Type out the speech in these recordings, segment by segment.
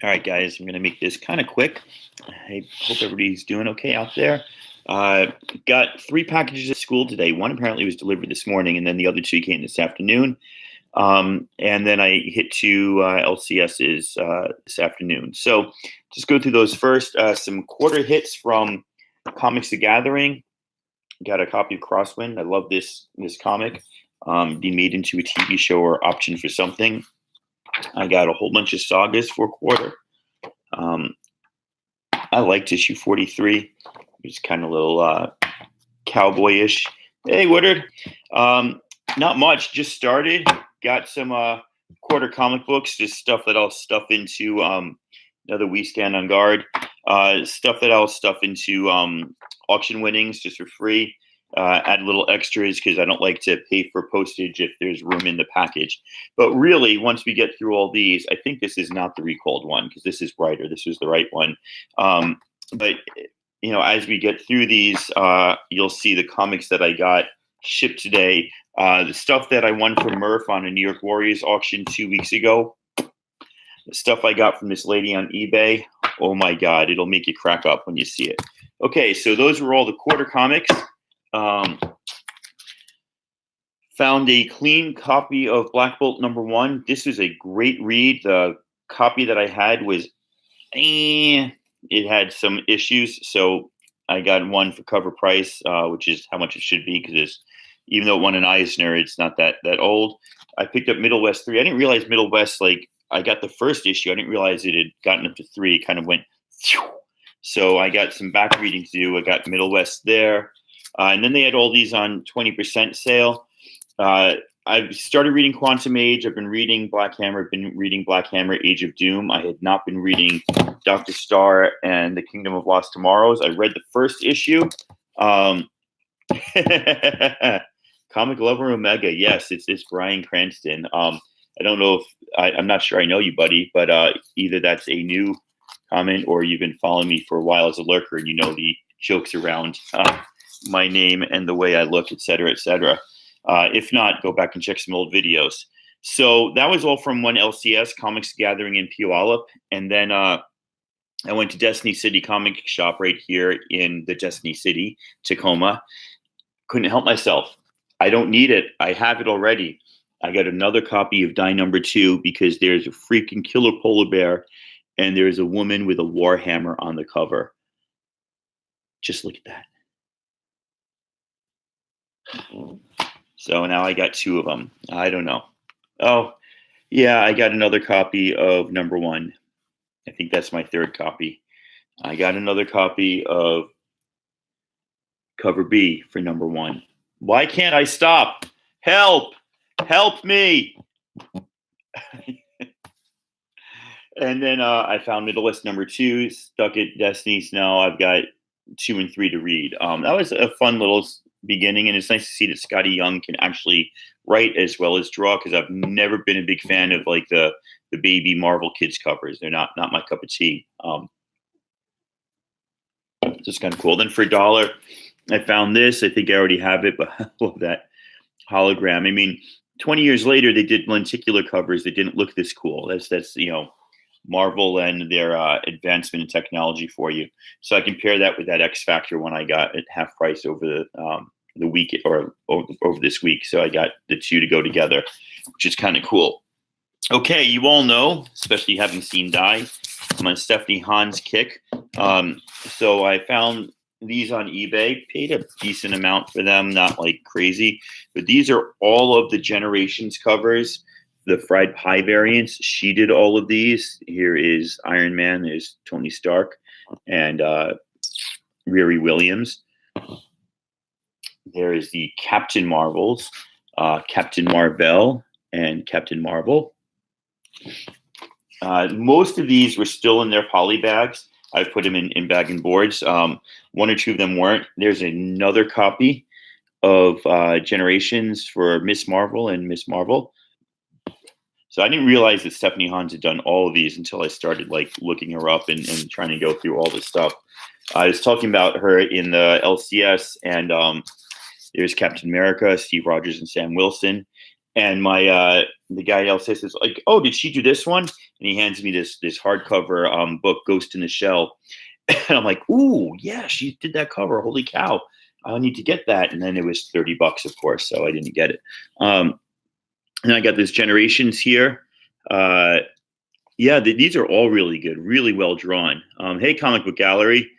All right, guys, I'm going to make this kind of quick. I hope everybody's doing okay out there. Uh, got 3 packages at school today. One apparently was delivered this morning, and then the other 2 came this afternoon. And then I hit 2 LCSs this afternoon. So just go through those first. Some quarter hits from Comics the Gathering. Got a copy of Crosswind. I love this comic. Being made into a TV show or option for something. I got a whole bunch of sagas for a quarter. I liked issue 43. It's kind of a little cowboyish. Hey, Woodard. Not much. Just started. Got some quarter comic books. Just stuff that I'll stuff into another We Stand on Guard. Stuff that I'll stuff into auction winnings just for free. Add little extras because I don't like to pay for postage if there's room in the package. But really, once we get through all these, I think this is not the recalled one because this is brighter. This was the right one. But as we get through these, you'll see the comics that I got shipped today. The stuff that I won from Murph on a New York Warriors auction 2 weeks ago. The stuff I got from this lady on eBay. Oh my God, it'll make you crack up when you see it. Okay, so those were all the quarter comics. Found a clean copy of Black Bolt #1. This is a great read. The copy that I had was, it had some issues, so I got one for cover price, which is how much it should be because even though it won an Eisner, it's not that old. I picked up Middle West 3. I didn't realize Middle West, I got the first issue. I didn't realize it had gotten up to 3. It kind of went, so I got some back reading to do. I got Middle West there. And then they had all these on 20% sale. I've started reading Quantum Age. I've been reading Black Hammer. I've been reading Black Hammer, Age of Doom. I had not been reading Dr. Star and the Kingdom of Lost Tomorrows. I read the first issue. Comic Lover Omega. Yes, it's Bryan Cranston. I don't know if I'm not sure I know you, buddy, but either that's a new comment or you've been following me for a while as a lurker and you know the jokes around my name and the way I look, et cetera, et cetera. If not, go back and check some old videos. So that was all from one LCS, Comics Gathering in Puyallup. And then I went to Destiny City Comic Shop right here in the Destiny City, Tacoma. Couldn't help myself. I don't need it. I have it already. I got another copy of Die #2 because there's a freaking killer polar bear and there's a woman with a war hammer on the cover. Just look at that. So now I got 2 of them. I don't know. Oh, yeah, I got another copy of #1. I think that's my 3rd copy. I got another copy of cover B for #1. Why can't I stop? Help! Help me! And then I found Middle West #2, stuck at Destiny's. Now I've got 2 and 3 to read. That was a fun little beginning, and it's nice to see that Scotty Young can actually write as well as draw because I've never been a big fan of the baby Marvel kids covers. They're not my cup of tea. Just kind of cool. Then for $1, I found this. I think I already have it, but I love that hologram. I mean, 20 years later, they did lenticular covers that didn't look this cool. That's Marvel and their advancement in technology for you. So I compare that with that X Factor one I got at half price over the week or over this week. So I got the 2 to go together, which is kind of cool. Okay, you all know, especially having seen Die, I'm on Stephanie Hahn's kick. So I found these on eBay, paid a decent amount for them, not like crazy, but these are all of the Generations covers. The fried pie variants. She did all of these. Here is Iron Man. There's Tony Stark and Riri Williams. There is the Captain Marvels, Captain Marvel, and Captain Marvel. Most of these were still in their poly bags. I've put them in bag and boards. 1 or 2 of them weren't. There's another copy of Generations for Miss Marvel and Miss Marvel. So I didn't realize that Stephanie Hans had done all of these until I started looking her up and trying to go through all this stuff. I was talking about her in the LCS, and there's Captain America, Steve Rogers and Sam Wilson. And the guy else says like, "Oh, did she do this one?" And he hands me this hardcover book, Ghost in the Shell. And I'm like, "Ooh, yeah, she did that cover. Holy cow. I need to get that." And then it was $30, of course, so I didn't get it. And I got this Generations here. Yeah, these are all really good, really well drawn. Hey, Comic Book Gallery.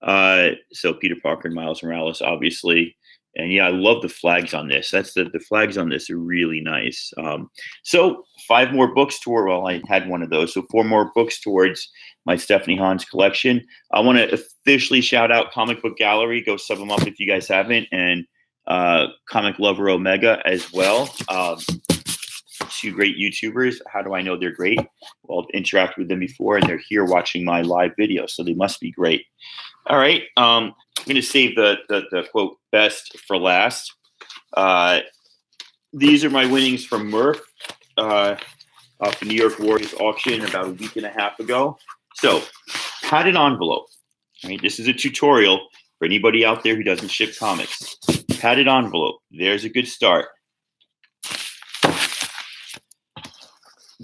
So Peter Parker and Miles Morales, obviously. And yeah, I love the flags on this. That's the flags on this are really nice. So 5 more books toward, well, I had one of those. So 4 more books towards my Stephanie Hans collection. I want to officially shout out Comic Book Gallery. Go sub them up if you guys haven't. And Comic Lover Omega as well. 2 great YouTubers. How do I know they're great? Well, I've interacted with them before, and they're here watching my live video, so they must be great. All right, I'm going to save the quote best for last. These are my winnings from Murph off the New York Warriors auction about a week and a half ago. So, padded envelope. Right, this is a tutorial for anybody out there who doesn't ship comics. Padded envelope. There's a good start.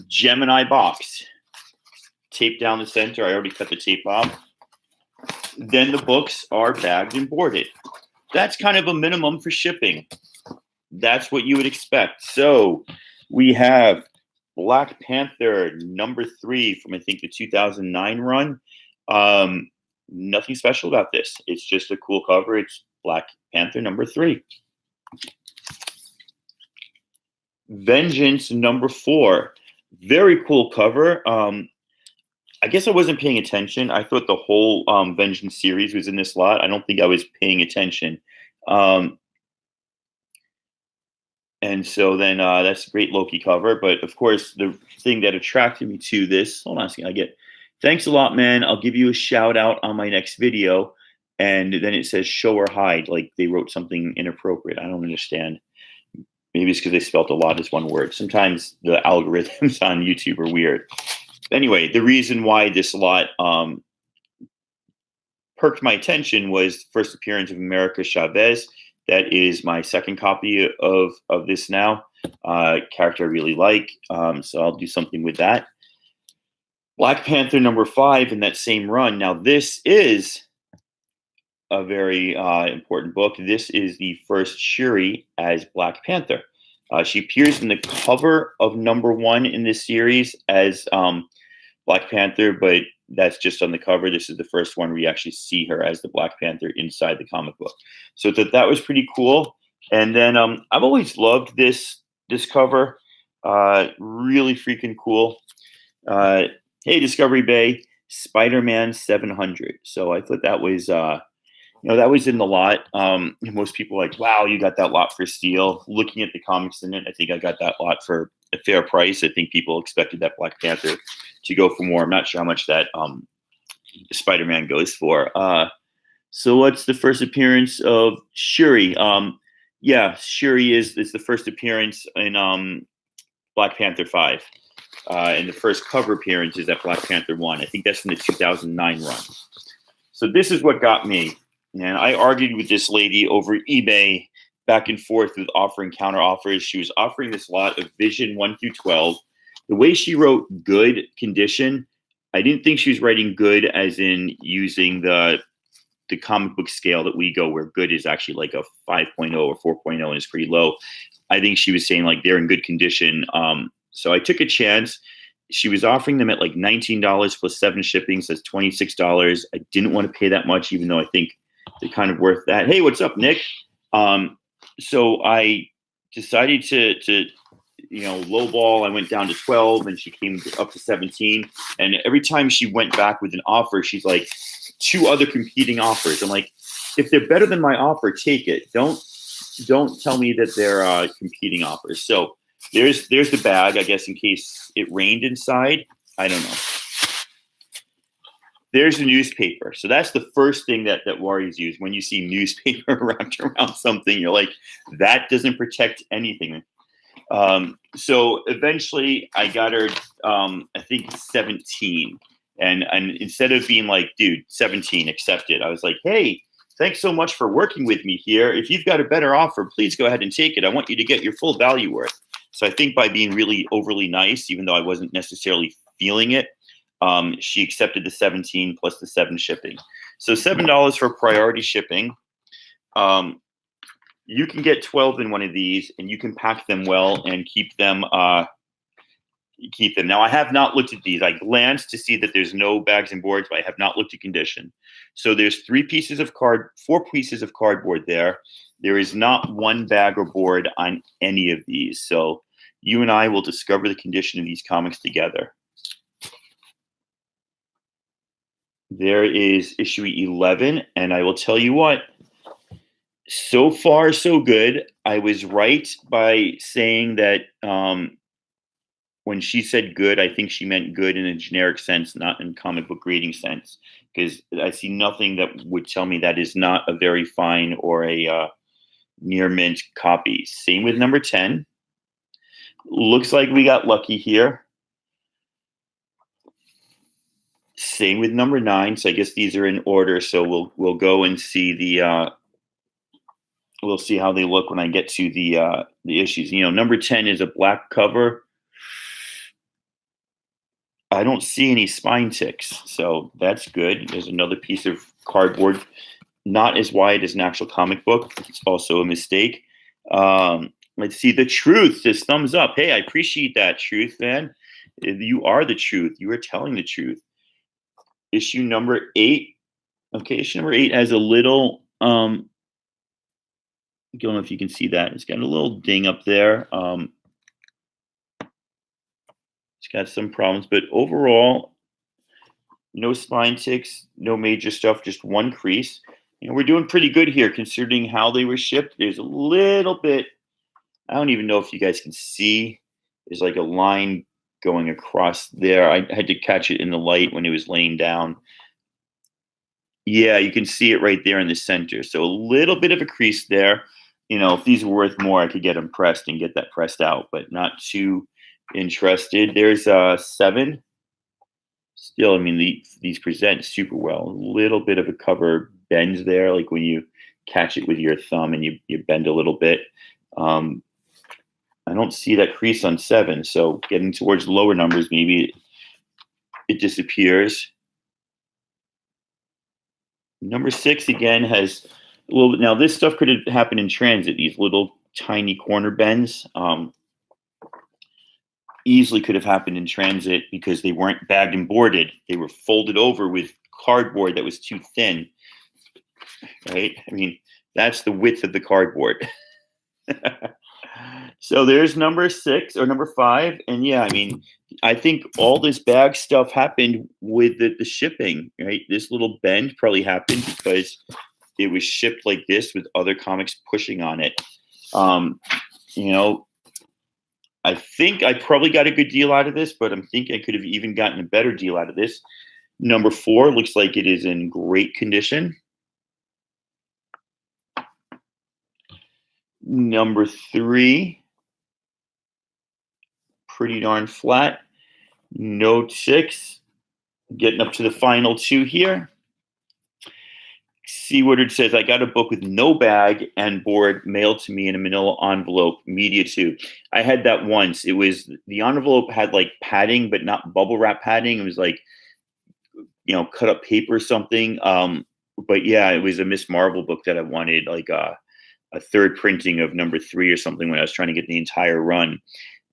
Gemini box. Tape down the center. I already cut the tape off. Then the books are bagged and boarded. That's kind of a minimum for shipping. That's what you would expect. So we have Black Panther #3 from, I think, the 2009 run. Nothing special about this. It's just a cool cover. It's Black Panther #3. Vengeance #4. Very cool cover. I guess I wasn't paying attention. I thought the whole Vengeance series was in this lot. I don't think I was paying attention. And so then that's a great Loki cover. But of course, the thing that attracted me to this, hold on a second, thanks a lot, man. I'll give you a shout out on my next video. And then it says show or hide, like they wrote something inappropriate. I don't understand. Maybe it's because they spelt a lot as one word. Sometimes the algorithms on YouTube are weird. Anyway, the reason why this lot perked my attention was first appearance of America Chavez. That is my second copy of this now. Character I really like, so I'll do something with that. Black Panther #5 in that same run. Now, this is a very important book. This is the first Shuri as Black Panther. She appears in the cover of #1 in this series as Black Panther, but that's just on the cover. This is the first one where you actually see her as the Black Panther inside the comic book. So that was pretty cool. And then I've always loved this cover. Really freaking cool. Hey, Discovery Bay, Spider-Man 700. So I thought that was that was in the lot. Most people are like, wow, you got that lot for steal. Looking at the comics in it, I think I got that lot for a fair price. I think people expected that Black Panther to go for more. I'm not sure how much that Spider-Man goes for. So what's the first appearance of Shuri? Shuri is the first appearance in Black Panther 5. And the first cover appearance is at Black Panther 1. I think that's from the 2009 run. So this is what got me. And I argued with this lady over eBay back and forth with offering counter offers. She was offering this lot of Vision 1 through 12. The way she wrote good condition, I didn't think she was writing good as in using the comic book scale that we go, where good is actually like a 5.0 or 4.0 and is pretty low. I think she was saying like they're in good condition. So I took a chance. She was offering them at like $19 plus 7 shipping, so that's $26. I didn't want to pay that much, even though I think they're kind of worth that. Hey, what's up, Nick? So I decided to lowball. I went down to 12 and she came up to 17. And every time she went back with an offer, she's like, 2 other competing offers. I'm like, if they're better than my offer, take it. Don't tell me that they're competing offers. So there's the bag, I guess, in case it rained inside. I don't know. There's the newspaper. So that's the first thing that Warriors use. When you see newspaper wrapped around something, you're like, that doesn't protect anything. So eventually I got her, I think 17. And instead of being like, dude, 17, accept it, I was like, hey, thanks so much for working with me here. If you've got a better offer, please go ahead and take it. I want you to get your full value worth. So I think by being really overly nice, even though I wasn't necessarily feeling it, she accepted the 17 plus the 7 shipping. So $7 for priority shipping. Um, you can get 12 in one of these, and you can pack them well and keep them. Now, I have not looked at these. I glanced to see that there's no bags and boards, but I have not looked at condition. So there's 4 pieces of cardboard there. There is not one bag or board on any of these. So you and I will discover the condition of these comics together. There is issue 11, and I will tell you what, so far so good. I was right by saying that when she said good, I think she meant good in a generic sense, not in comic book reading sense, because I see nothing that would tell me that is not a very fine or a near mint copy. Same with number 10. Looks like we got lucky here. Same with number 9. So I guess these are in order. So we'll go and see we'll see how they look when I get to the issues. Number 10 is a black cover. I don't see any spine ticks, so that's good. There's another piece of cardboard, not as wide as an actual comic book. It's also a mistake. Let's see. The Truth says thumbs up. Hey, I appreciate that, Truth, man. You are the truth. You are telling the truth. Issue number 8. Okay, issue number 8 has a little, I don't know if you can see that. It's got a little ding up there. It's got some problems, but overall, no spine ticks, no major stuff, just one crease. We're doing pretty good here considering how they were shipped. There's a little bit, I don't even know if you guys can see. There's like a line going across there. I had to catch it in the light when it was laying down. Yeah, you can see it right there in the center. So a little bit of a crease there. If these were worth more, I could get them pressed and get that pressed out, but not too interested. There's 7. Still, I mean, these present super well. A little bit of a cover bends there, like when you catch it with your thumb and you bend a little bit. I don't see that crease on 7, so getting towards lower numbers, maybe it disappears. Number 6 again has a little bit. Now this stuff could have happened in transit. These little tiny corner bends easily could have happened in transit because they weren't bagged and boarded. They were folded over with cardboard that was too thin. Right? I mean, that's the width of the cardboard. So there's number 6 or number 5. And yeah, I mean, I think all this bag stuff happened with the shipping, right? This little bend probably happened because it was shipped like this with other comics pushing on it. I think I probably got a good deal out of this, but I'm thinking I could have even gotten a better deal out of this. Number 4 looks like it is in great condition. Number 3, pretty darn flat. Note 6, getting up to the final 2 here. See what it says. I got a book with no bag and board mailed to me in a manila envelope, media 2. I had that once. It was, the envelope had like padding, but not bubble wrap padding. It was like, cut up paper or something. But yeah, it was a Miss Marvel book that I wanted, like a third printing of number 3 or something when I was trying to get the entire run.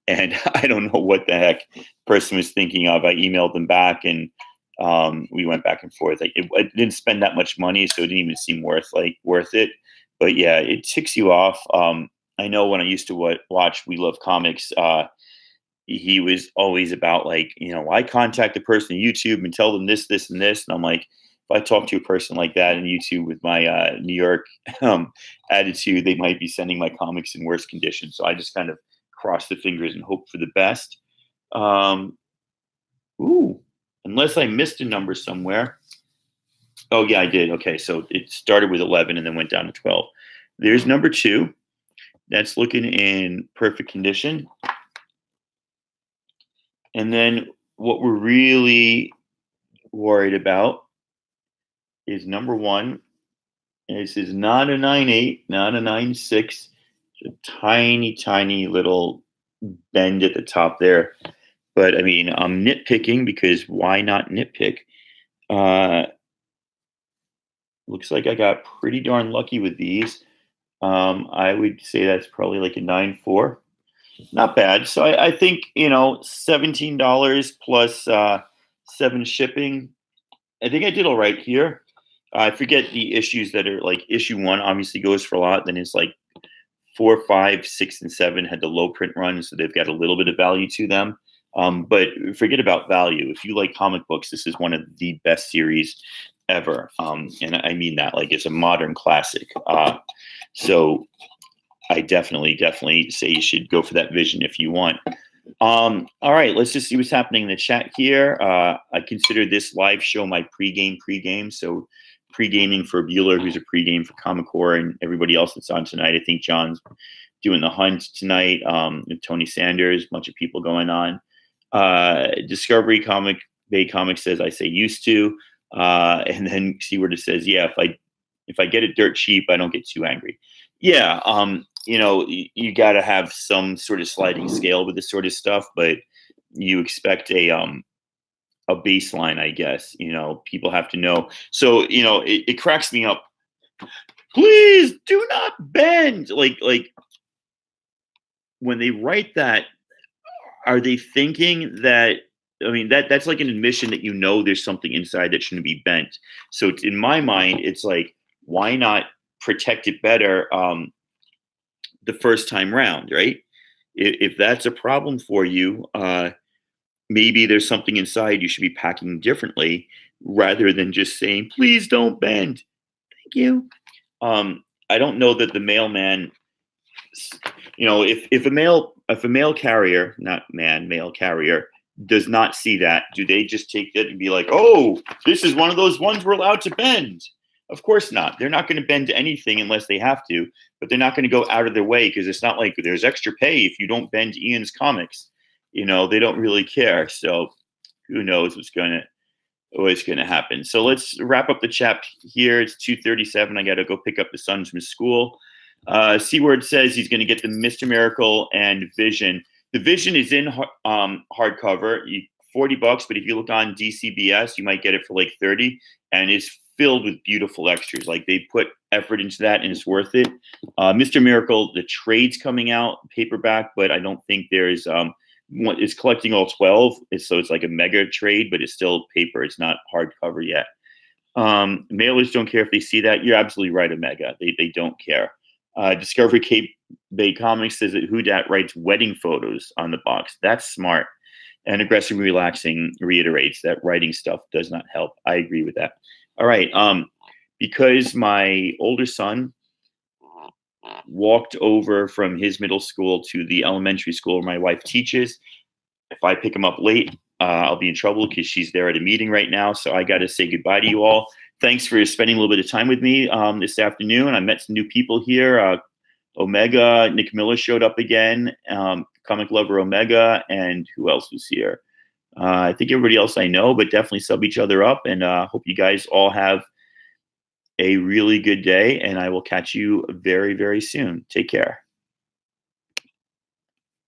And I don't know what the heck the person was thinking of. I emailed them back and we went back and forth. Like it didn't spend that much money, so it didn't even seem worth it. But yeah, it ticks you off. I know when I used to watch We Love Comics, he was always about why contact the person on YouTube and tell them this, this, and this. And I'm like, if I talk to a person like that on YouTube with my New York attitude, they might be sending my comics in worse condition. So I just kind of cross the fingers and hope for the best. Unless I missed a number somewhere. Oh, yeah, I did. Okay, so it started with 11 and then went down to 12. There's number 2. That's looking in perfect condition. And then what we're really worried about is number 1. And this is not a 9.8, not a 9.6. It's a tiny, tiny little bend at the top there. But I mean, I'm nitpicking because why not nitpick? Uh, Looks like I got pretty darn lucky with these. I would say that's probably like a 9.4. Not bad. So I think, $17 plus seven shipping. I think I did all right here. I forget the issues that are like issue one obviously goes for a lot. Then it's like 4, 5, 6, and 7 had the low print run, so they've got a little bit of value to them. But forget about value. If you like comic books, this is one of the best series ever. And I mean that like it's a modern classic. So I definitely say you should go for that Vision if you want. All right, let's just see what's happening in the chat here. I consider this live show my pregame. So pre-gaming for Bueller, who's a pregame for Comic Core, and everybody else that's on tonight. I think John's doing the hunt tonight. Tony Sanders, a bunch of people going on. Discovery Comic Bay Comics says I say used to, and then Seaward it says yeah. If I get it dirt cheap, I don't get too angry. Yeah, you got to have some sort of sliding scale with this sort of stuff, but you expect a baseline, I guess. People have to know. So, it cracks me up. Please do not bend. Like when they write that, are they thinking that? I mean, that's like an admission that there's something inside that shouldn't be bent. So in my mind, it's like, why not protect it better the first time round, right? If that's a problem for you, maybe there's something inside you should be packing differently rather than just saying, please don't bend. Thank you. I don't know that the mailman, if a mail carrier, not man, mail carrier, does not see that, do they just take it and be like, oh, this is one of those ones we're allowed to bend? Of course not. They're not going to bend anything unless they have to, but they're not going to go out of their way because it's not like there's extra pay if you don't bend Ian's comics. They don't really care. So who knows what's going to happen. So let's wrap up the chat here. It's 2:37. I got to go pick up the sons from school. Seaward says he's going to get the Mr. Miracle and Vision. The Vision is in hardcover, $40, but if you look on DCBS, you might get it for like 30, and it's filled with beautiful extras. Like they put effort into that, and it's worth it. Mr. Miracle, the trade's coming out paperback, but I don't think there's it's collecting all 12, so it's like a mega trade, but it's still paper. It's not hardcover yet. Mailers don't care if they see that. You're absolutely right, Omega. They don't care. Discovery Cape Bay Comics says that Whodhat writes wedding photos on the box. That's smart. And Aggressive Relaxing reiterates that writing stuff does not help. I agree with that. All right. Because my older son walked over from his middle school to the elementary school where my wife teaches, if I pick him up late, I'll be in trouble because she's there at a meeting right now. So I got to say goodbye to you all. Thanks for spending a little bit of time with me this afternoon. I met some new people here. Omega, Nick Miller showed up again, Comic Lover Omega, and who else was here? I think everybody else I know, but definitely sub each other up, and hope you guys all have a really good day, and I will catch you very, very soon. Take care.